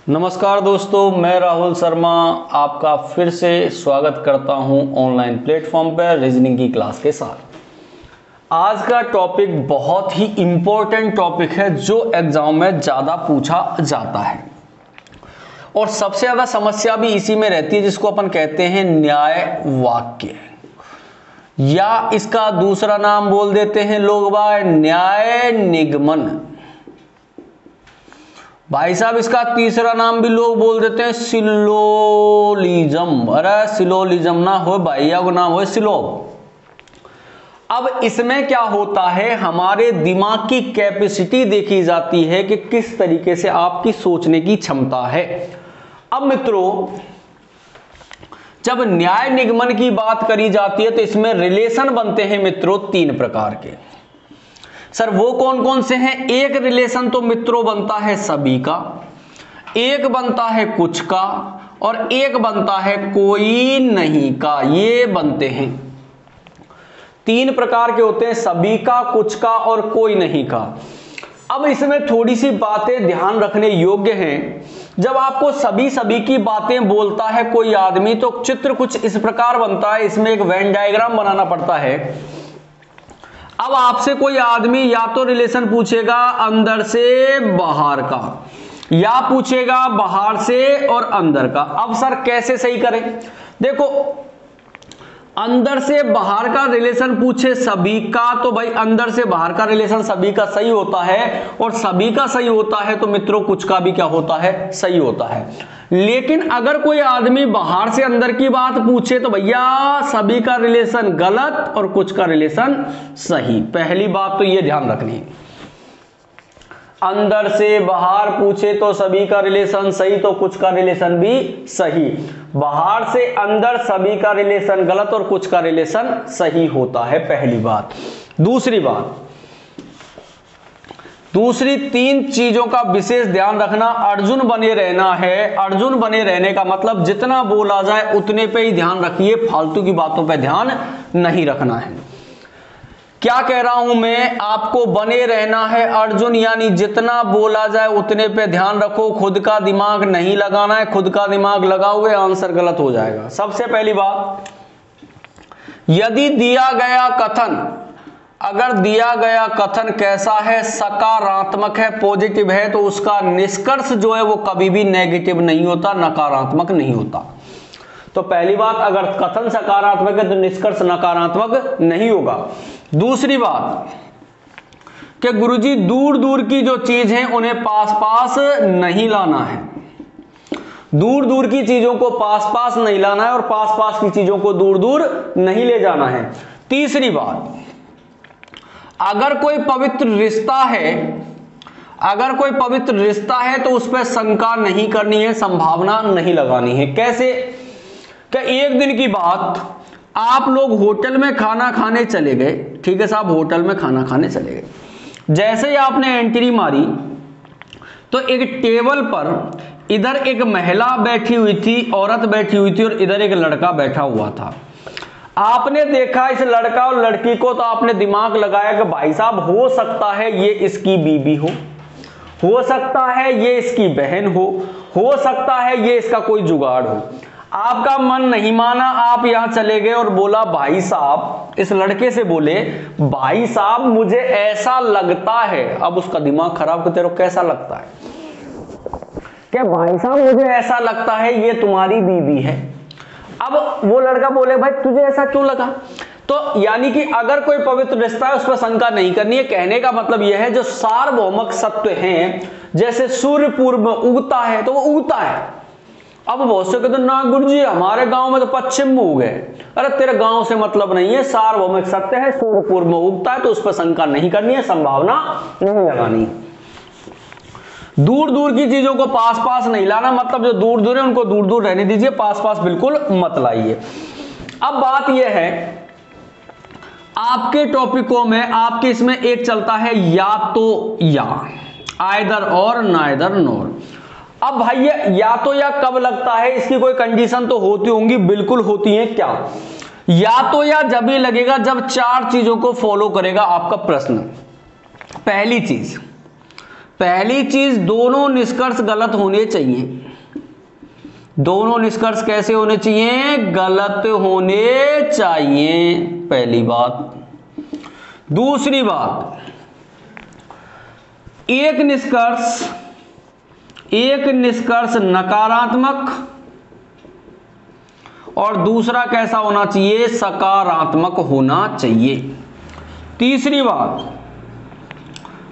नमस्कार दोस्तों, मैं राहुल शर्मा आपका फिर से स्वागत करता हूं ऑनलाइन प्लेटफॉर्म पर रीजनिंग की क्लास के साथ। आज का टॉपिक बहुत ही इम्पोर्टेंट टॉपिक है जो एग्जाम में ज़्यादा पूछा जाता है और सबसे ज़्यादा समस्या भी इसी में रहती है, जिसको अपन कहते हैं न्याय वाक्य, या इसका दूसरा नाम बोल देते हैं लोग बाय न्याय निगमन। भाई साहब इसका तीसरा नाम भी लोग बोल देते हैं सिलोलिज्म। अरे सिलोलिज्म ना हो भैया, को नाम हो सिलोब। अब इसमें क्या होता है, हमारे दिमाग की कैपेसिटी देखी जाती है कि किस तरीके से आपकी सोचने की क्षमता है। अब मित्रों, जब न्याय निगमन की बात करी जाती है तो इसमें रिलेशन बनते हैं मित्रों तीन प्रकार के। सर वो कौन कौन से हैं? एक रिलेशन तो मित्रों बनता है सभी का, एक बनता है कुछ का और एक बनता है कोई नहीं का। ये बनते हैं, तीन प्रकार के होते हैं, सभी का, कुछ का और कोई नहीं का। अब इसमें थोड़ी सी बातें ध्यान रखने योग्य हैं। जब आपको सभी की बातें बोलता है कोई आदमी तो चित्र कुछ इस प्रकार बनता है, इसमें एक वेन डायग्राम बनाना पड़ता है। अब आपसे कोई आदमी या तो रिलेशन पूछेगा अंदर से बाहर का, या पूछेगा बाहर से और अंदर का। अब सर कैसे सही करें? देखो, अंदर से बाहर का रिलेशन पूछे सभी का तो भाई अंदर से बाहर का रिलेशन सभी का सही होता है, और सभी का सही होता है तो मित्रों कुछ का भी क्या होता है? सही होता है। लेकिन अगर कोई आदमी बाहर से अंदर की बात पूछे तो भैया सभी का रिलेशन गलत और कुछ का रिलेशन सही। पहली बात तो ये ध्यान रखनी है, अंदर से बाहर पूछे तो सभी का रिलेशन सही तो कुछ का रिलेशन भी सही, बाहर से अंदर सभी का रिलेशन गलत और कुछ का रिलेशन सही होता है। पहली बात। दूसरी तीन चीजों का विशेष ध्यान रखना। अर्जुन बने रहना है। अर्जुन बने रहने का मतलब जितना बोला जाए उतने पे ही ध्यान रखिए, फालतू की बातों पे ध्यान नहीं रखना है। क्या कह रहा हूं मैं? आपको बने रहना है अर्जुन, यानी जितना बोला जाए उतने पे ध्यान रखो, खुद का दिमाग नहीं लगाना है। खुद का दिमाग लगाओगे आंसर गलत हो जाएगा। सबसे पहली बात, यदि दिया गया कथन, अगर दिया गया कथन कैसा है? सकारात्मक है, पॉजिटिव है, तो उसका निष्कर्ष जो है वो कभी भी नेगेटिव नहीं होता, नकारात्मक नहीं होता। तो पहली बात, अगर कथन सकारात्मक है तो निष्कर्ष नकारात्मक नहीं होगा। दूसरी बात कि गुरुजी दूर दूर की जो चीज है उन्हें पास पास नहीं लाना है। दूर दूर की चीजों को पास पास नहीं लाना है और पास पास की चीजों को दूर दूर नहीं ले जाना है। तीसरी बात, अगर कोई पवित्र रिश्ता है तो उस पर शंका नहीं करनी है, संभावना नहीं लगानी है। कैसे? कि एक दिन की बात, आप लोग होटल में खाना खाने चले गए। ठीक है साहब, होटल में खाना खाने चले गए। जैसे ही आपने एंट्री मारी तो एक टेबल पर इधर एक महिला बैठी हुई थी, औरत बैठी हुई थी, और इधर एक लड़का बैठा हुआ था। आपने देखा इस लड़का और लड़की को तो आपने दिमाग लगाया कि भाई साहब हो सकता है ये इसकी बीबी हो सकता है ये इसकी बहन हो सकता है ये इसका कोई जुगाड़ हो। आपका मन नहीं माना, आप यहां चले गए और बोला भाई साहब, इस लड़के से बोले भाई साहब मुझे ऐसा लगता है। अब उसका दिमाग खराब कि तेरे को कैसा लगता है? क्या भाई साहब मुझे ऐसा लगता है ये तुम्हारी बीबी है। अब वो लड़का बोले भाई तुझे ऐसा क्यों लगा? तो यानी कि अगर कोई पवित्र रिश्ता है उस पर शंका नहीं करनी है। कहने का मतलब यह है जो सार्वभौमिक सत्य हैं, जैसे सूर्य पूर्व में उगता है तो वो उगता है। अब बहुत से कहते ना गुरुजी हमारे गांव में तो पश्चिम में उगे। अरे तेरे गांव से मतलब नहीं है, सार्वभौमिक सत्य है, सूर्य पूर्व में उगता है तो उस पर शंका नहीं करनी है, संभावना नहीं लगानी। दूर दूर की चीजों को पास पास नहीं लाना, मतलब जो दूर दूर है उनको दूर दूर रहने दीजिए, पास पास बिल्कुल मत लाइए। अब बात यह है, आपके टॉपिकों में आपके इसमें एक चलता है या तो या, आइदर और नाइदर नोर। अब भाई ये या तो या कब लगता है? इसकी कोई कंडीशन तो होती होंगी, बिल्कुल होती है। क्या? या तो या जब भी लगेगा जब चार चीजों को फॉलो करेगा आपका प्रश्न। पहली चीज, पहली चीज, दोनों निष्कर्ष गलत होने चाहिए। दोनों निष्कर्ष कैसे होने चाहिए? गलत होने चाहिए, पहली बात। दूसरी बात, एक निष्कर्ष नकारात्मक और दूसरा कैसा होना चाहिए? सकारात्मक होना चाहिए। तीसरी बात,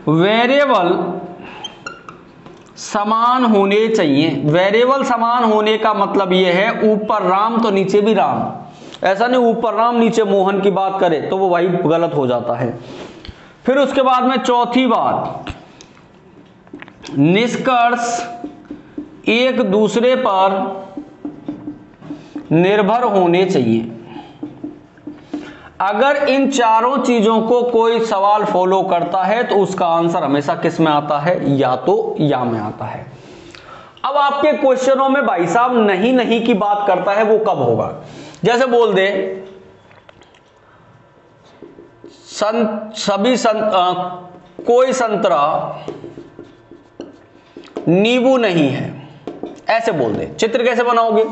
वेरिएबल समान होने चाहिए। वेरिएबल समान होने का मतलब यह है ऊपर राम तो नीचे भी राम। ऐसा नहीं ऊपर राम नीचे मोहन की बात करे तो वो भाई गलत हो जाता है। फिर उसके बाद में चौथी बात, निष्कर्ष एक दूसरे पर निर्भर होने चाहिए। अगर इन चारों चीजों को कोई सवाल फॉलो करता है तो उसका आंसर हमेशा किस में आता है? या तो या में आता है। अब आपके क्वेश्चनों में भाई साहब नहीं की बात करता है, वो कब होगा? जैसे बोल दे कोई संतरा नींबू नहीं है, ऐसे बोल दे। चित्र कैसे बनाओगे?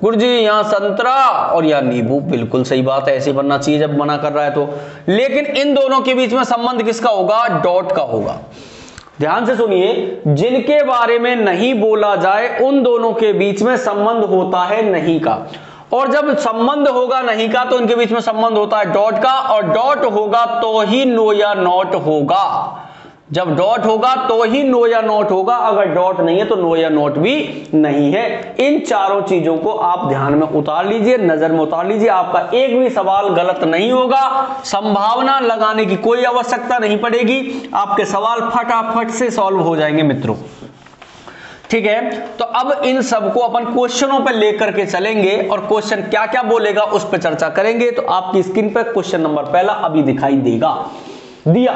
गुरुजी यहां संतरा और यहां नींबू, बिल्कुल सही बात है, ऐसे बनना चाहिए जब मना कर रहा है तो। लेकिन इन दोनों के बीच में संबंध किसका होगा? डॉट का होगा। ध्यान से सुनिए, जिनके बारे में नहीं बोला जाए उन दोनों के बीच में संबंध होता है नहीं का, और जब संबंध होगा नहीं का तो उनके बीच में संबंध होता है डॉट का, और डॉट होगा तो ही नो या नॉट होगा। जब डॉट होगा तो ही नो या नॉट होगा, अगर डॉट नहीं है तो नो या नॉट भी नहीं है। इन चारों चीजों को आप ध्यान में उतार लीजिए, नजर में उतार लीजिए, आपका एक भी सवाल गलत नहीं होगा। संभावना लगाने की कोई आवश्यकता नहीं पड़ेगी, आपके सवाल फटाफट से सॉल्व हो जाएंगे मित्रों। ठीक है, तो अब इन सबको अपन क्वेश्चनों पर लेकर के चलेंगे और क्वेश्चन क्या क्या बोलेगा उस पर चर्चा करेंगे। तो आपकी स्क्रीन पर क्वेश्चन नंबर पहला अभी दिखाई देगा। दिया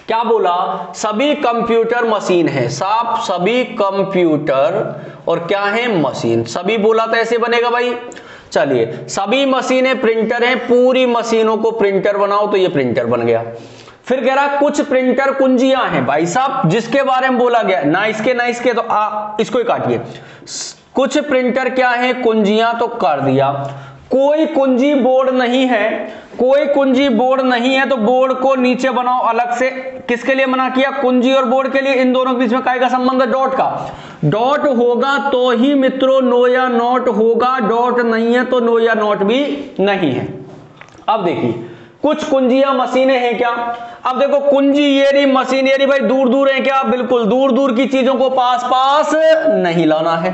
क्या बोला? सभी कंप्यूटर मशीन है। साफ सभी कंप्यूटर और क्या है? मशीन। सभी बोला तो ऐसे बनेगा भाई। चलिए, सभी मशीनें प्रिंटर हैं, पूरी मशीनों को प्रिंटर बनाओ, तो ये प्रिंटर बन गया। फिर कह रहा कुछ प्रिंटर कुंजियां हैं। भाई साहब जिसके बारे में बोला गया ना इसके तो इसको ही काटिए। कुछ प्रिंटर क्या है? कुंजियां, तो कर दिया। कोई कुंजी बोर्ड नहीं है, कोई कुंजी बोर्ड नहीं है, तो बोर्ड को नीचे बनाओ अलग से। किसके लिए मना किया? कुंजी और बोर्ड के लिए। इन दोनों के बीच में काय का संबंध है? डॉट का। डॉट होगा तो ही मित्रों नो या नॉट होगा, डॉट नहीं है तो नो या नॉट भी नहीं है। अब देखिए, कुछ कुंजियां मशीनें हैं क्या? अब देखो, कुंजी ये रही, मशीन ये रही, भाई दूर दूर है क्या? बिल्कुल दूर दूर की चीजों को पास पास नहीं लाना है,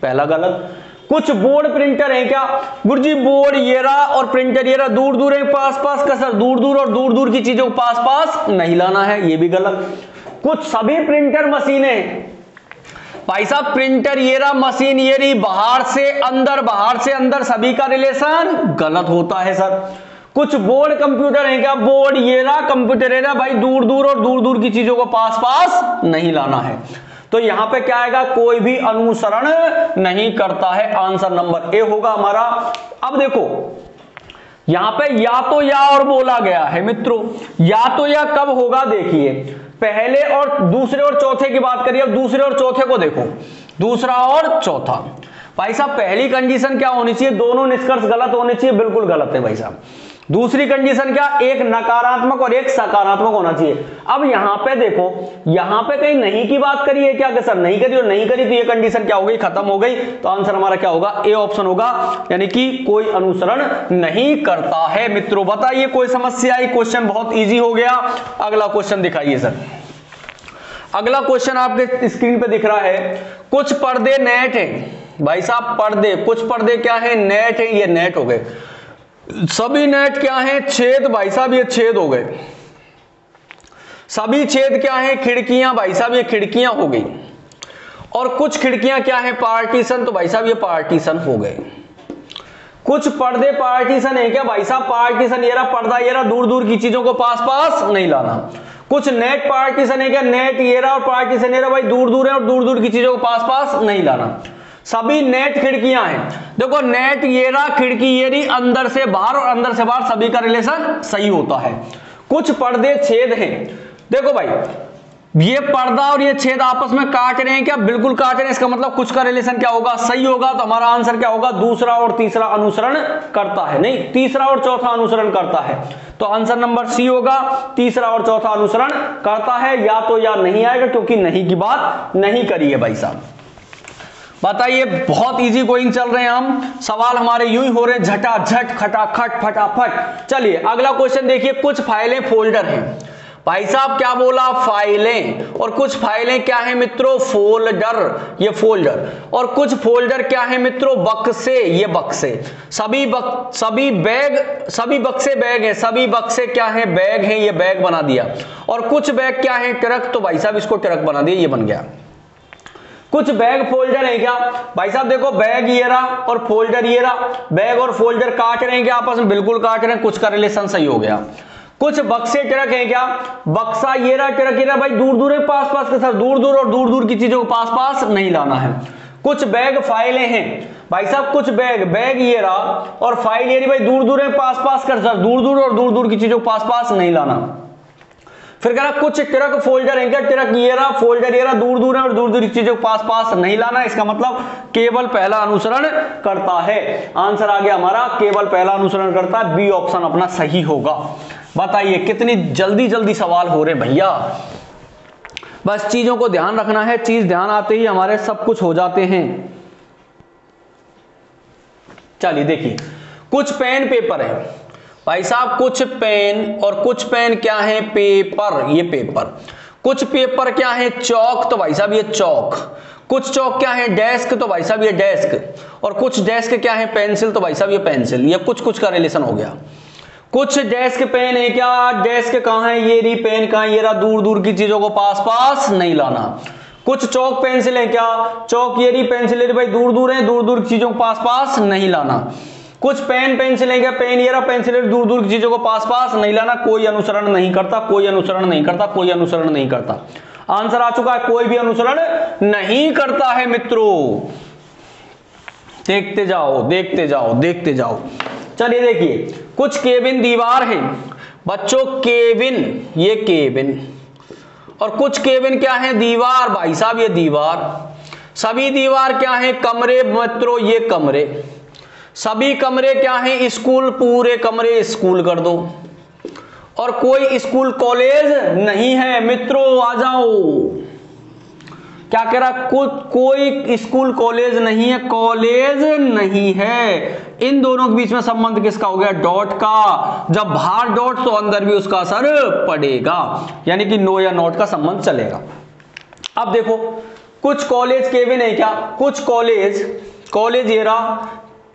पहला गलत। कुछ बोर्ड प्रिंटर है क्या? गुरुजी बोर्ड ये रहा और प्रिंटर ये रहा, दूर दूर है पास पास का सर, दूर दूर और दूर दूर की चीजों को पास पास नहीं लाना है, ये भी गलत। कुछ सभी प्रिंटर मशीनें, भाई साहब प्रिंटर ये रहा, मशीन ये रही, बाहर से अंदर सभी का रिलेशन गलत होता है सर। कुछ बोर्ड कंप्यूटर है क्या? बोर्ड ये रहा, कंप्यूटर ये रहा, भाई दूर दूर और दूर दूर की चीजों को पास पास नहीं लाना है। तो यहां पे क्या आएगा? कोई भी अनुसरण नहीं करता है, आंसर नंबर ए होगा हमारा। अब देखो यहां पे या तो या और बोला गया है मित्रों, या तो या कब होगा? देखिए, पहले और दूसरे और चौथे की बात करिए। अब दूसरे और चौथे को देखो, दूसरा और चौथा। भाई साहब पहली कंडीशन क्या होनी चाहिए? दोनों निष्कर्ष गलत होने चाहिए, बिल्कुल गलत है भाई साहब। दूसरी कंडीशन क्या? एक नकारात्मक और एक सकारात्मक होना चाहिए। अब यहां पे देखो, यहां पे कहीं नहीं की बात करी है क्या? कि सर नहीं करी, और नहीं करी तो ये कंडीशन क्या हो गई? खत्म हो गई। तो आंसर हमारा क्या होगा? ए ऑप्शन होगा, यानी कि कोई अनुसरण नहीं करता है। मित्रों बताइए कोई समस्या आई? क्वेश्चन बहुत ईजी हो गया। अगला क्वेश्चन दिखाइए सर। अगला क्वेश्चन आपके स्क्रीन पे दिख रहा है। कुछ पर्दे नेट है। भाई साहब पर्दे, कुछ पर्दे क्या है? नेट है, ये नेट हो गए। सभी नेट क्या है? छेद। भाई साहब ये छेद हो गए। सभी छेद क्या है? खिड़कियां। भाई साहब ये खिड़कियां हो गई। और कुछ खिड़कियां क्या है? पार्टीशन। तो भाई साहब ये पार्टीशन हो गए। कुछ पर्दे पार्टीशन है क्या? भाई साहब पार्टीशन ये रहा, पर्दा ये रहा, दूर दूर की चीजों को पास पास नहीं लाना। कुछ नेट पार्टीशन है क्या? नेट ये रहा और पार्टीशन ये रहा, भाई दूर दूर है और दूर दूर की चीजों को पास पास नहीं लाना। सभी नेट खिड़कियां हैं। देखो नेट ये रहा, खिड़की ये रही, अंदर से बाहर और अंदर से बाहर, सभी का रिलेशन सही होता है। कुछ पर्दे छेद हैं। देखो भाई ये पर्दा और ये छेद आपस में काट रहे हैं क्या? बिल्कुल काट रहे हैं। इसका मतलब कुछ का रिलेशन क्या होगा? सही होगा। तो हमारा आंसर क्या होगा? दूसरा और तीसरा अनुसरण करता है, नहीं तीसरा और चौथा अनुसरण करता है। तो आंसर नंबर सी होगा, तीसरा और चौथा अनुसरण करता है। या तो या नहीं आएगा क्योंकि नहीं की बात नहीं करी है भाई साहब। बताइए, बहुत इजी गोइंग चल रहे हैं हम, सवाल हमारे यूं ही हो रहे हैं झटाझट खटाखट फटाफट। चलिए अगला क्वेश्चन देखिए। कुछ फाइलें फोल्डर हैं। भाई साहब क्या बोला? फाइलें। और कुछ फाइलें क्या है मित्रों? फोल्डर, ये फोल्डर। और कुछ फोल्डर क्या है मित्रों? बक्से, ये बक्से। सभी बक्से बैग है। सभी बक्से क्या है? बैग है, ये बैग बना दिया। और कुछ बैग क्या है? ट्रक। तो भाई साहब इसको ट्रक बना दिया, ये बन गया। कुछ बैग फोल्डर है क्या? भाई साहब देखो, बैग ये रहा और फोल्डर ये रहा। बैग और फोल्डर काट रहे हैं क्या आपस में? बिल्कुल काट रहे हैं। कुछ का रिलेशन सही हो गया। कुछ बक्से ट्रक है क्या? बक्सा ये रहा, ट्रक ये रहा। भाई दूर दूर है, पास पास के साथ, दूर दूर और दूर दूर की चीजों को पास पास नहीं लाना है। कुछ बैग फाइलें हैं। भाई साहब कुछ बैग ये रहा और फाइल ये रही। भाई दूर दूर है, पास पास कर सर, दूर दूर और दूर दूर की चीजों को पास पास नहीं लाना। फिर कह रहा कुछ ट्रक फोल्डर है क्या? ट्रक ये रहा, फोल्डर ये रहा, दूर दूर है और दूर दूर की चीजों को पास पास नहीं लाना। इसका मतलब केवल पहला अनुसरण करता है। आंसर आ गया हमारा, केवल पहला अनुसरण करता है। बी ऑप्शन अपना सही होगा। बताइए कितनी जल्दी जल्दी सवाल हो रहे भैया। बस चीजों को ध्यान रखना है, चीज ध्यान आते ही हमारे सब कुछ हो जाते हैं। चलिए देखिए, कुछ पेन पेपर है। भाई साहब कुछ पेन, और कुछ पेन क्या है? पेपर, ये पेपर। कुछ पेपर क्या है? चौक। तो भाई साहब ये चौक। कुछ चौक क्या है? डेस्क। तो भाई साहब ये डेस्क। और कुछ डेस्क क्या है? पेंसिल। तो भाई साहब ये पेंसिल। ये कुछ कुछ का रिलेशन हो गया। कुछ डेस्क पेन है क्या? डेस्क कहां है? ये रही। पेन कहां है? ये रहा। दूर दूर की चीजों को पास पास नहीं लाना। कुछ चौक पेंसिल है क्या? चौक ये रही, पेंसिल ये रही। भाई दूर दूर है, दूर दूर की चीजों को पास पास नहीं लाना। कुछ पेन पेंसिल है क्या? पेन ये रहा, पेंसिल ये रही। दूर दूर की चीजों को पास पास नहीं लाना। कोई अनुसरण नहीं करता, कोई अनुसरण नहीं करता, कोई अनुसरण नहीं करता। आंसर आ चुका है, कोई भी अनुसरण नहीं करता है मित्रों। देखते जाओ देखते जाओ देखते जाओ। चलिए देखिए, कुछ केबिन दीवार है बच्चों। केबिन, ये केबिन। और कुछ केबिन क्या है? दीवार। भाई साहब ये दीवार। सभी दीवार क्या है? कमरे मित्रों, ये कमरे। सभी कमरे क्या है? स्कूल। पूरे कमरे स्कूल कर दो। और कोई स्कूल कॉलेज नहीं है मित्रों, आ जाओ। क्या कह रहा? कोई स्कूल कॉलेज नहीं है, कॉलेज नहीं है। इन दोनों के बीच में संबंध किसका हो गया? डॉट का। जब बाहर डॉट तो अंदर भी उसका असर पड़ेगा, यानी कि नो या नॉट का संबंध चलेगा। अब देखो, कुछ कॉलेज केबिन है क्या? कुछ कॉलेज ये रहा,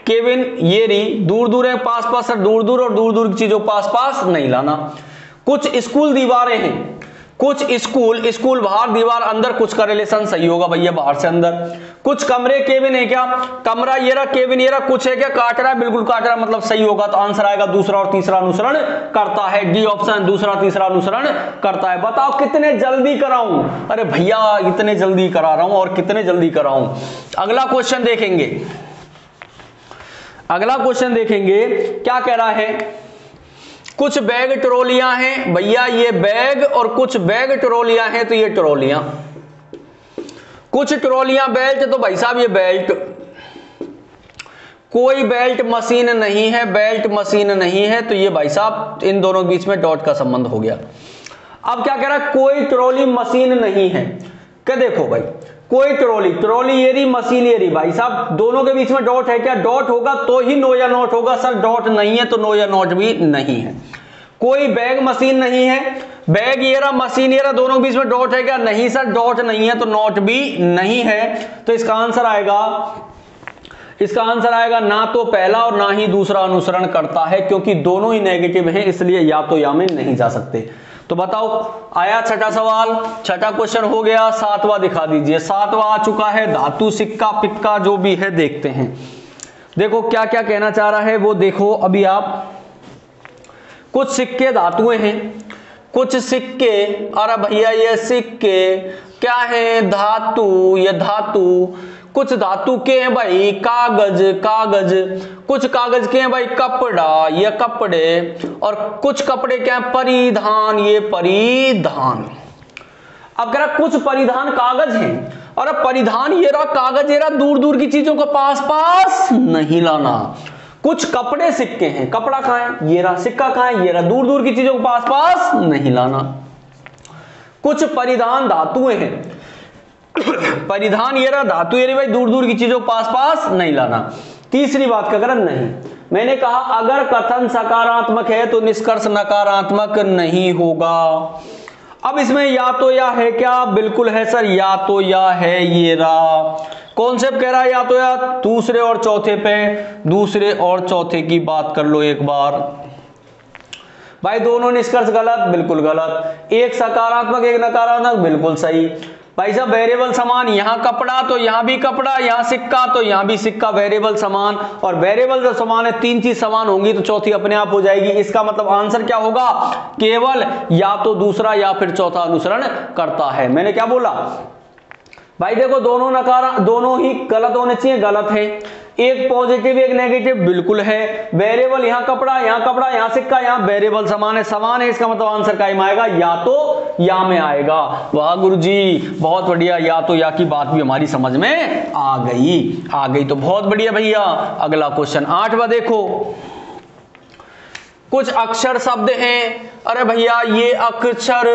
केबिन ये रही। दूर दूर है, पास पास है, दूर दूर और दूर दूर की चीजों पास पास नहीं लाना। कुछ स्कूल दीवारें हैं। कुछ स्कूल बाहर, दीवार अंदर। कुछ का रिलेशन सही होगा भैया, बाहर से अंदर। कुछ कमरे केबिन है क्या? कमरा ये रहा, केबिन ये रहा। कुछ है क्या? काट रहा है, बिल्कुल काट रहा है, मतलब सही होगा। तो आंसर आएगा दूसरा और तीसरा अनुसरण करता है। डी ऑप्शन, दूसरा तीसरा अनुसरण करता है। बताओ कितने जल्दी कराऊं? अरे भैया इतने जल्दी करा रहा हूं, और कितने जल्दी कराऊं। अगला क्वेश्चन देखेंगे। अगला क्वेश्चन देखेंगे क्या कह रहा है। कुछ बैग ट्रॉलियां हैं भैया, ये बैग। और कुछ बैग ट्रॉलियां हैं, तो ये ट्रॉलियां। कुछ ट्रॉलियां बेल्ट। तो भाई साहब ये बेल्ट। कोई बेल्ट मशीन नहीं है, बेल्ट मशीन नहीं है। तो ये भाई साहब इन दोनों के बीच में डॉट का संबंध हो गया। अब क्या कह रहा है? कोई ट्रॉली मशीन नहीं है। क्या देखो भाई, कोई ट्रॉली ये रही, मशीन ये रही। भाई साहब दोनों के बीच में डॉट है क्या? डॉट होगा तो ही नो या नॉट होगा। सर डॉट नहीं है तो नो या नॉट भी नहीं है। कोई बैग मशीन नहीं है। बैग ये रहा, मशीन ये रहा। दोनों के बीच में डॉट है क्या? नहीं सर, डॉट नहीं है तो नॉट भी नहीं है। तो इसका आंसर आएगा ना तो पहला और ना ही दूसरा अनुसरण करता है, क्योंकि दोनों ही नेगेटिव हैं, इसलिए या तो या में नहीं जा सकते। तो बताओ, आया छठा सवाल। छठा क्वेश्चन हो गया। सातवां दिखा दीजिए। सातवां आ चुका है। धातु, सिक्का, पिक्का जो भी है देखते हैं। देखो क्या क्या कहना चाह रहा है वो देखो अभी आप। कुछ सिक्के धातुएं हैं। कुछ सिक्के, अरे भैया ये सिक्के क्या है? धातु, ये धातु। कुछ धातु के हैं भाई कागज। कुछ कागज के हैं भाई कपड़ा, ये कपड़े। और कुछ कपड़े क्या है? परिधान, ये परिधान। अब कह रहा कुछ परिधान कागज हैं, और अब परिधान ये रहा, कागज ये रहा, दूर दूर की चीजों को पास पास नहीं लाना। कुछ कपड़े सिक्के हैं, कपड़ा कहां है, ये रहा, सिक्का कहां है, ये रहा, दूर दूर की चीजों को पास पास नहीं लाना। कुछ परिधान धातुएं हैं, परिधान ये रहा, धातु ये रही भाई, दूर दूर की चीजों को पास पास नहीं लाना। तीसरी बात का ग्रहण नहीं, मैंने कहा अगर कथन सकारात्मक है तो निष्कर्ष नकारात्मक नहीं होगा। अब इसमें या तो या है क्या, बिल्कुल है सर, या तो या है, ये रहा कॉन्सेप्ट कह रहा है या तो या। दूसरे और चौथे पे, दूसरे और चौथे की बात कर लो एक बार भाई। दोनों निष्कर्ष गलत, बिल्कुल गलत। एक सकारात्मक एक नकारात्मक, बिल्कुल सही। भाई साहब वेरिएबल समान, यहां कपड़ा तो यहां भी कपड़ा, यहां सिक्का तो यहां भी सिक्का, वेरिएबल समान। और वेरिएबल जब समान है, तीन चीज समान होंगी तो चौथी अपने आप हो जाएगी। इसका मतलब आंसर क्या होगा, केवल या तो दूसरा या फिर चौथा अनुसरण करता है। मैंने क्या बोला भाई, देखो दोनों दोनों ही गलत होने चाहिए, गलत है। एक पॉजिटिव एक नेगेटिव, बिल्कुल है। वेरिएबल यहां कपड़ा यहां सिक्का, यहां वेरिएबल समान है, इसका मतलब आंसर क्या में आएगा, या तो या में आएगा। वाह गुरुजी बहुत बढ़िया, या तो या की बात भी हमारी समझ में आ गई तो बहुत बढ़िया भैया। अगला क्वेश्चन 8वां देखो, कुछ अक्षर शब्द हैं, अरे भैया ये अक्षर,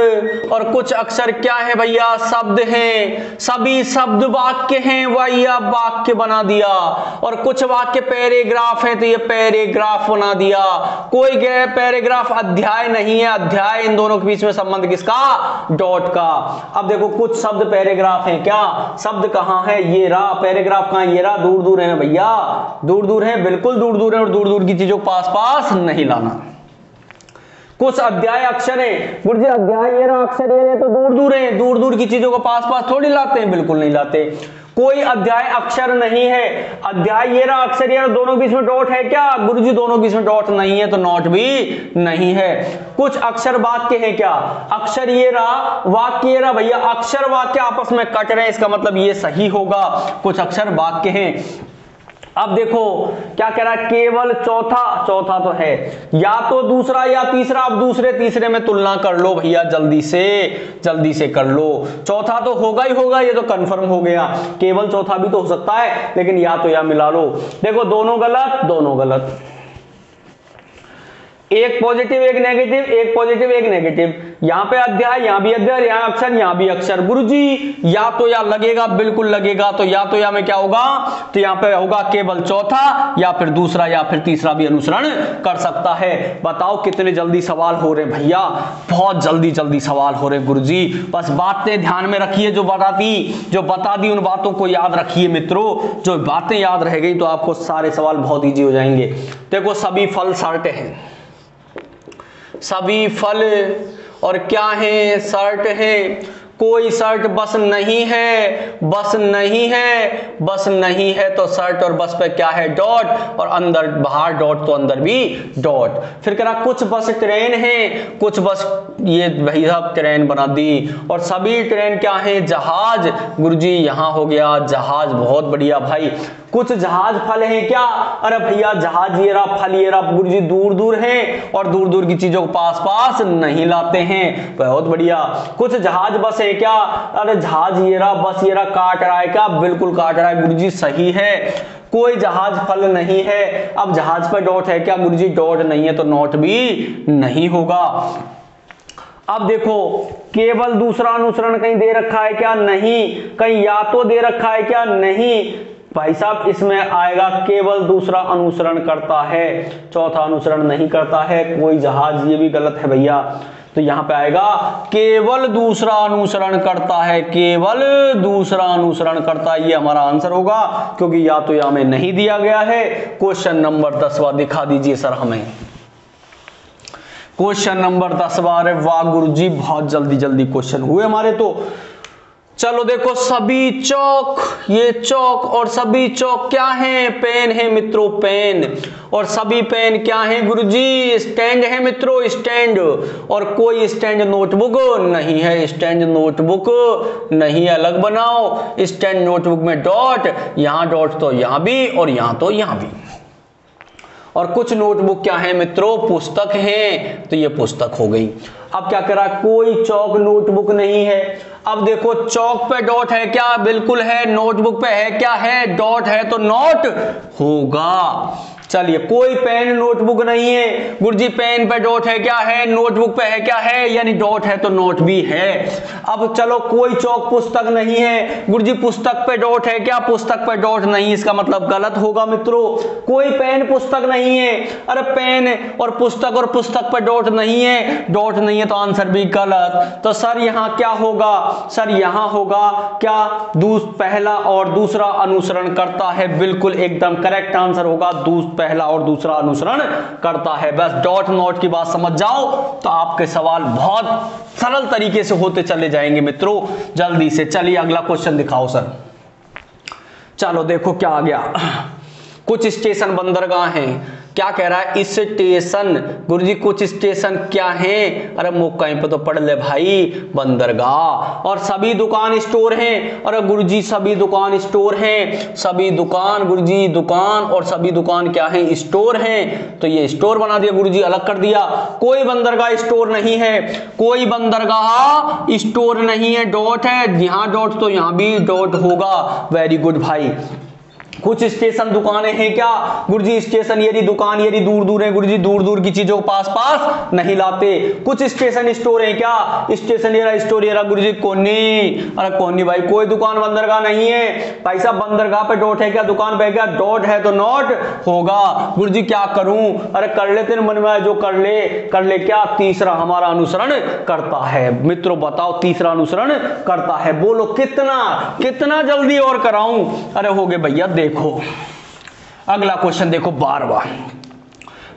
और कुछ अक्षर क्या है भैया, शब्द हैं। सभी शब्द वाक्य हैं, भैया वाक्य बना दिया। और कुछ वाक्य पैराग्राफ है तो ये पैराग्राफ बना दिया। कोई पैराग्राफ अध्याय नहीं है, अध्याय इन दोनों के बीच में संबंध किसका, डॉट का। अब देखो कुछ शब्द पैराग्राफ हैं, क्या शब्द कहां है, ये रहा, पैराग्राफ कहां, ये रहा, दूर दूर है भैया, दूर दूर है, बिल्कुल दूर दूर है, और दूर दूर की चीजों को पास पास नहीं लाना। कुछ अध्याय अक्षर है, गुरुजी अध्याय ये रहा, अक्षर ये तो दूर दूर है, दूर दूर की चीजों को पास पास थोड़ी लाते हैं, बिल्कुल नहीं लाते। कोई अध्याय अक्षर नहीं है, अध्याय ये रहा, अक्षर ये रहा, दोनों के बीच में डॉट है क्या, गुरुजी दोनों के बीच में डॉट नहीं है तो नॉट भी नहीं है। कुछ अक्षर वाक्य है क्या, अक्षर ये रहा, वाक्य ये रहा, भैया अक्षर वाक्य आपस में कट रहे हैं, इसका मतलब ये सही होगा। कुछ अक्षर वाक्य हैं। अब देखो क्या कह रहा है, केवल चौथा तो है, या तो दूसरा या तीसरा। अब दूसरे तीसरे में तुलना कर लो भैया, जल्दी से कर लो। चौथा तो होगा ही होगा, ये तो कंफर्म हो गया। केवल चौथा भी तो हो सकता है, लेकिन या तो या मिला लो। देखो दोनों गलत, एक पॉजिटिव एक नेगेटिव, एक पॉजिटिव एक नेगेटिव। यहां पे अध्याय, यहां भी अध्याय, यहां अक्षर, यहां भी अक्षर। गुरुजी या तो या लगेगा, बिल्कुल लगेगा। तो या तो या में क्या होगा, तो यहां पे होगा केवल चौथा, या फिर दूसरा या फिर तीसरा भी अनुसरण कर सकता है। बताओ कितने जल्दी सवाल हो रहे भैया, बहुत जल्दी सवाल हो रहे गुरुजी। बस बातें ध्यान में रखिए, जो बता दी उन बातों को याद रखिए मित्रों। जो बातें याद रह गई तो आपको सारे सवाल बहुत ईजी हो जाएंगे। देखो सभी फल शर्ट है, सभी फल और क्या है, शर्ट है। कोई शर्ट बस नहीं है तो शर्ट और बस पे क्या है, डॉट, और अंदर बाहर डॉट तो अंदर भी डॉट। फिर कह रहा कुछ बस ट्रेन है, कुछ बस, ये भैया ट्रेन बना दी। और सभी ट्रेन क्या है, जहाज। गुरुजी यहां हो गया जहाज, बहुत बढ़िया भाई। कुछ जहाज फल है क्या, अरे भैया जहाज ये रहा, फल ये रहा। गुरुजी दूर दूर है और दूर दूर की चीजों को पास पास नहीं लाते हैं, बहुत बढ़िया। कुछ जहाज बस है क्या, अरे जहाज ये रहा, बस ये रहा, काट रहा है क्या, बिल्कुल काट रहा है, गुरुजी सही है। कोई जहाज फल नहीं है, अब जहाज पर डॉट है क्या, गुरुजी डॉट नहीं है तो नॉट भी नहीं होगा। अब देखो केवल दूसरा अनुसरण कहीं दे रखा है क्या, नहीं। कहीं या तो दे रखा है क्या, नहीं। भाई साहब इसमें आएगा केवल दूसरा अनुसरण करता है, चौथा अनुसरण नहीं करता है। कोई जहाज, ये भी गलत है भैया। तो यहां पे आएगा केवल दूसरा अनुसरण करता है, केवल दूसरा अनुसरण करता है, ये हमारा आंसर होगा, क्योंकि या तो या में नहीं दिया गया है। क्वेश्चन नंबर 10वां दिखा दीजिए सर हमें। क्वेश्चन नंबर 10वां, अरे वाह गुरुजी बहुत जल्दी क्वेश्चन हुए हमारे तो। चलो देखो सभी चौक, ये चौक और सभी चौक क्या है, पेन है मित्रों, पेन। और सभी पेन क्या है गुरुजी, स्टैंड है मित्रों, स्टैंड। और कोई स्टैंड नोटबुक नहीं है, स्टैंड नोटबुक नहीं है, अलग बनाओ। स्टैंड नोटबुक में डॉट, यहां डॉट तो यहां भी और यहां तो यहां भी। और कुछ नोटबुक क्या है मित्रों, पुस्तक हैं, तो ये पुस्तक हो गई। अब क्या करा, कोई चौक नोटबुक नहीं है। अब देखो चौक पे डॉट है क्या, बिल्कुल है। नोटबुक पे है क्या, है, डॉट है तो नोट होगा। चलिए, कोई पेन नोटबुक नहीं है, गुरुजी पेन पे डॉट है क्या, है, नोटबुक पे है क्या, है, यानी डॉट है तो नोट भी है। अब चलो, कोई चौक पुस्तक नहीं है, गुरुजी पुस्तक पे डॉट है क्या, पुस्तक पे डॉट नहीं, इसका मतलब गलत होगा मित्रों। कोई पेन पुस्तक नहीं है, अरे पेन और पुस्तक पे डॉट नहीं है तो आंसर भी गलत। तो सर यहाँ क्या होगा, सर यहाँ होगा क्या, पहला और दूसरा अनुसरण करता है, बिल्कुल एकदम करेक्ट आंसर होगा, पहला और दूसरा अनुसरण करता है। बस डॉट नोट की बात समझ जाओ तो आपके सवाल बहुत सरल तरीके से होते चले जाएंगे मित्रों। जल्दी से चलिए अगला क्वेश्चन दिखाओ सर। चलो देखो क्या आ गया, कुछ स्टेशन बंदरगाह हैं। क्या कह रहा है, स्टेशन, गुरुजी कुछ स्टेशन क्या हैं, अरे मुख कहीं पे तो पढ़ ले भाई, बंदरगाह। और सभी दुकान स्टोर हैं, अरे गुरुजी सभी दुकान स्टोर हैं, सभी दुकान, गुरुजी दुकान, और सभी दुकान क्या है, स्टोर हैं, तो ये स्टोर बना दिया गुरुजी, अलग कर दिया। कोई बंदरगाह स्टोर नहीं है, कोई बंदरगाह स्टोर नहीं है, डॉट है, यहां डॉट तो यहां भी डॉट होगा। वेरी गुड भाई। कुछ स्टेशन दुकानें हैं क्या, गुरुजी स्टेशन यदि दुकान यदि दूर दूर है, गुरुजी दूर दूर की चीजों को पास पास नहीं लाते। कुछ स्टेशन स्टोर है क्या, स्टेशन स्टोर गुरुजी कोनी, अरे कोनी भाई, कोई दुकान बंदरगाह नहीं है भाई साहब, बंदरगाह पे डॉट है क्या, दुकान पे क्या, डॉट है तो नोट होगा। गुरुजी क्या करूं, अरे कर लेते हैं मन में जो कर ले क्या, तीसरा हमारा अनुसरण करता है। मित्रों बताओ तीसरा अनुसरण करता है, बोलो कितना जल्दी और कराऊं, अरे हो गए भैया। देखो अगला क्वेश्चन देखो,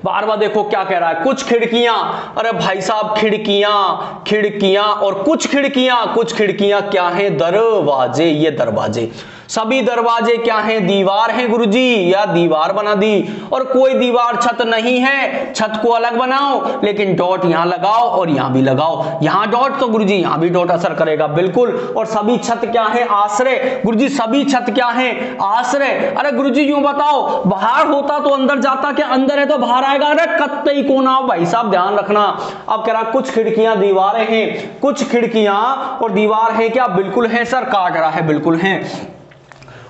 12वां देखो क्या कह रहा है, कुछ खिड़कियां, अरे भाई साहब खिड़कियां और कुछ खिड़कियां क्या है, दरवाजे, ये दरवाजे, सभी दरवाजे क्या हैं, दीवार हैं गुरुजी, या दीवार बना दी। और कोई दीवार छत नहीं है, छत को अलग बनाओ, लेकिन डॉट यहां लगाओ और यहां भी लगाओ, यहां डॉट तो गुरुजी यहां भी डॉट असर करेगा, बिल्कुल। और सभी छत क्या है, आश्रय, गुरुजी सभी छत क्या है, आश्रय। अरे गुरुजी यूं बताओ, बाहर होता तो अंदर जाता, क्या अंदर है तो बाहर आएगा, अरे कत्तई कोना, भाई साहब ध्यान रखना। अब कह रहा कुछ खिड़कियां दीवारें हैं, कुछ खिड़कियां और दीवार है क्या, बिल्कुल है सर, काट रहा है, बिल्कुल है।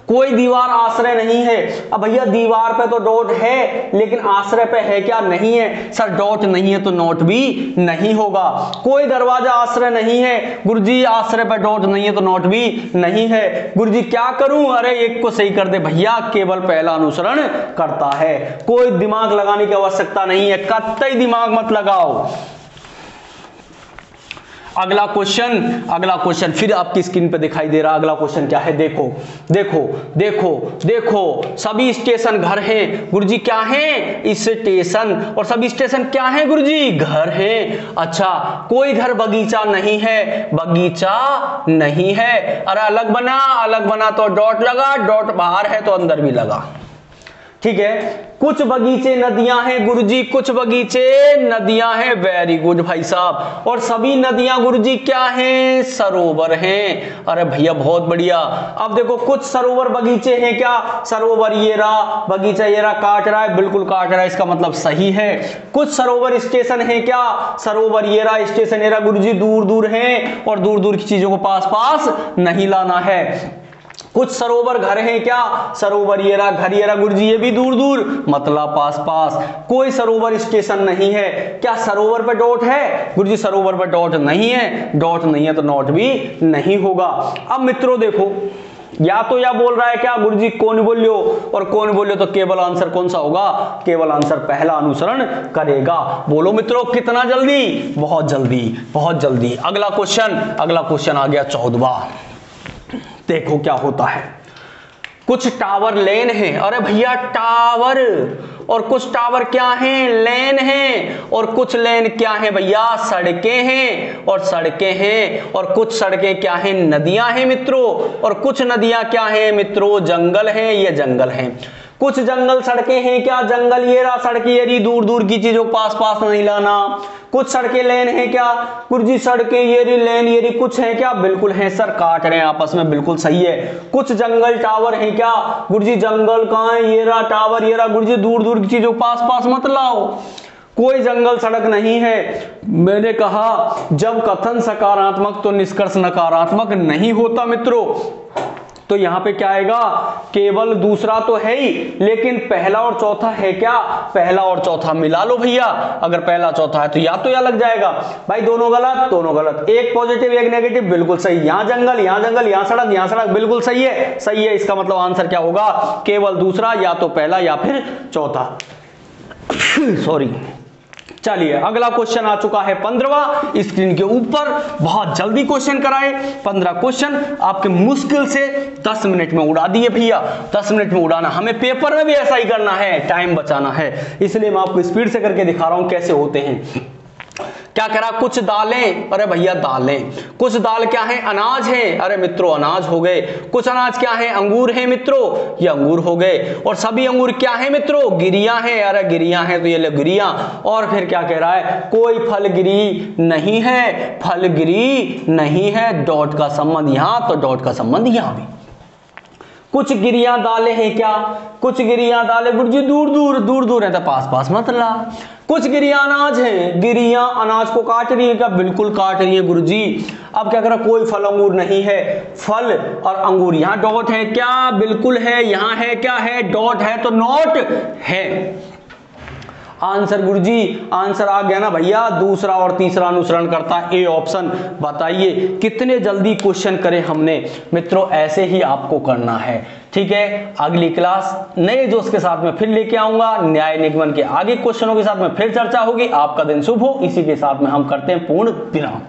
कोई दीवार आश्रय नहीं है, अब भैया दीवार पे तो डॉट है, लेकिन आश्रय पे है क्या, नहीं है सर, डॉट नहीं है तो नोट भी नहीं होगा। कोई दरवाजा आश्रय नहीं है, गुरुजी आश्रय पे डॉट नहीं है तो नोट भी नहीं है। गुरुजी क्या करूं, अरे एक को सही कर दे भैया, केवल पहला अनुसरण करता है, कोई दिमाग लगाने की आवश्यकता नहीं है, कतई दिमाग मत लगाओ। अगला क्वेश्चन फिर आपकी स्क्रीन पे दिखाई दे रहा, अगला क्वेश्चन क्या है, देखो सभी स्टेशन घर हैं, गुरुजी क्या है, स्टेशन, और सभी स्टेशन क्या है गुरुजी, घर है। अच्छा, कोई घर बगीचा नहीं है, अरे अलग बना तो डॉट लगा, डॉट बाहर है तो अंदर भी लगा, ठीक है। कुछ बगीचे नदियां हैं गुरुजी, कुछ बगीचे नदियां हैं, वेरी गुड भाई साहब। और सभी नदियां गुरुजी क्या हैं, सरोवर हैं, अरे भैया बहुत बढ़िया। अब देखो कुछ सरोवर बगीचे हैं क्या, सरोवर ये रहा, बगीचा ये रहा, काट रहा है, बिल्कुल काट रहा है, इसका मतलब सही है। कुछ सरोवर स्टेशन है क्या, सरोवर ये रहा, स्टेशन ये रहा, गुरुजी दूर दूर हैं, और दूर दूर की चीजों को पास पास नहीं लाना है। कुछ सरोवर घर हैं क्या, सरोवर ये रहा, घर ये रहा, गुरुजी ये भी दूर दूर, मतलब पास पास। कोई सरोवर स्टेशन नहीं है, क्या सरोवर पे डॉट है, गुरुजी सरोवर पे डॉट नहीं है, डॉट नहीं है तो नोट भी नहीं होगा। अब मित्रों देखो, या बोल रहा है क्या गुरुजी कौन बोलियो, और कौन बोलियो तो केवल आंसर कौन सा होगा, केवल आंसर पहला अनुसरण करेगा। बोलो मित्रों कितना जल्दी, बहुत जल्दी। अगला क्वेश्चन आ गया 14वां। देखो क्या होता है, कुछ टावर लेन है, अरे भैया टावर, और कुछ टावर क्या हैं, लेन हैं, और कुछ लेन क्या है भैया, सड़कें हैं, और कुछ सड़कें क्या हैं, नदियां हैं मित्रों, और कुछ नदियां क्या हैं मित्रों, जंगल हैं, ये जंगल हैं। कुछ जंगल सड़कें हैं क्या, जंगल ये रहा, सड़कें ये रही, दूर दूर की चीजों पास पास नहीं लाना। कुछ सड़कें लेन है क्या, गुरुजी सड़कें ये रही, लेन ये रही, कुछ है क्या, बिल्कुल है सर, काट रहे हैं आपस में, बिल्कुल सही है। कुछ जंगल टावर है क्या, गुरुजी जंगल कहाँ है, ये रहा टावर ये रहा, गुरुजी दूर दूर की चीजों पास पास मत लाओ, कोई जंगल सड़क नहीं है। मैंने कहा जब कथन सकारात्मक तो निष्कर्ष नकारात्मक नहीं होता मित्रों। तो यहां पे क्या आएगा, केवल दूसरा तो है ही, लेकिन पहला और चौथा है क्या, पहला और चौथा मिला लो भैया, अगर पहला चौथा है तो या लग जाएगा भाई, दोनों गलत दोनों गलत, एक पॉजिटिव एक नेगेटिव, बिल्कुल सही। यहां जंगल यहां जंगल, यहां सड़क बिल्कुल सही है, सही है। इसका मतलब आंसर क्या होगा, केवल दूसरा, या तो पहला या फिर चौथा। सॉरी। चलिए अगला क्वेश्चन आ चुका है 15वां स्क्रीन के ऊपर, बहुत जल्दी क्वेश्चन कराए, 15 क्वेश्चन आपके मुश्किल से 10 मिनट में उड़ा दिए भैया, 10 मिनट में उड़ाना, हमें पेपर में भी ऐसा ही करना है, टाइम बचाना है, इसलिए मैं आपको स्पीड से करके दिखा रहा हूं कैसे होते हैं। क्या करा, कुछ दालें, अरे भैया दालें, कुछ दाल क्या है, अनाज है, अरे मित्रों अनाज हो गए। कुछ अनाज क्या है, अंगूर है मित्रों, ये अंगूर हो गए। और सभी अंगूर क्या है मित्रों, गिरियां हैं, अरे गिरियां हैं तो ये ले गिरियां। और फिर क्या कह रहा है, कोई फलगिरी नहीं है, फलगिरी नहीं है, डॉट का संबंध यहां तो डॉट का संबंध यहां भी। कुछ गिरियां दालें हैं क्या, कुछ गिरियां दालें, गुरुजी दूर दूर है तो पास पास मत ला। कुछ गिरियां अनाज है, गिरियां अनाज को काट रही है क्या, बिल्कुल काट रही है गुरुजी। अब क्या करा, कोई फल अंगूर नहीं है, फल और अंगूर, यहां डॉट है क्या, बिल्कुल है, यहां है क्या है, डॉट है तो नॉट है। आंसर गुरुजी, आंसर आ गया ना भैया, दूसरा और तीसरा अनुसरण करता है, ए ऑप्शन। बताइए कितने जल्दी क्वेश्चन करे हमने मित्रों, ऐसे ही आपको करना है, ठीक है। अगली क्लास नए जोश के साथ में फिर लेके आऊंगा, न्याय निगमन के आगे क्वेश्चनों के साथ में फिर चर्चा होगी। आपका दिन शुभ हो, इसी के साथ में हम करते हैं पूर्ण विराम।